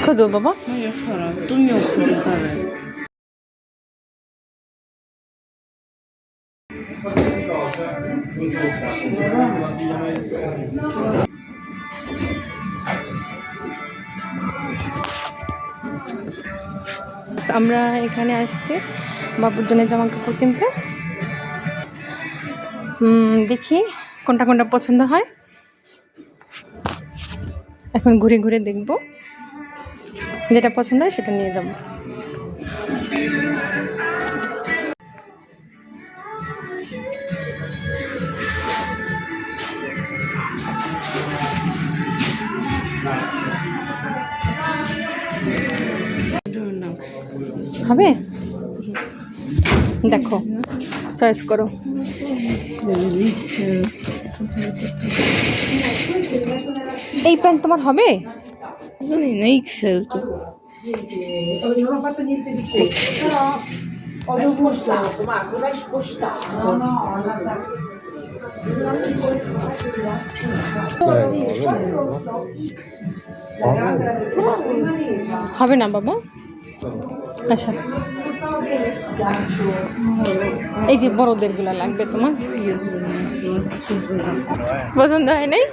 খোঁজো বাবা। Moja szara, tu mi okładane. আমরা এখানে আসছি বাবুর জন্য জামা কাপড় কিনতে। দেখি কোনটা কোনটা পছন্দ হয়, এখন ঘুরে ঘুরে দেখব, যেটা পছন্দ হয় সেটা নিয়ে যাব। হবে, দেখো চয়েস করো। এই প্যান্ট তোমার হবে? Zoni na XL tu. হবে না বাবা? আচ্ছা, এই যে বড়দের গুলা লাগবে তোমার, পছন্দ হয় নাই?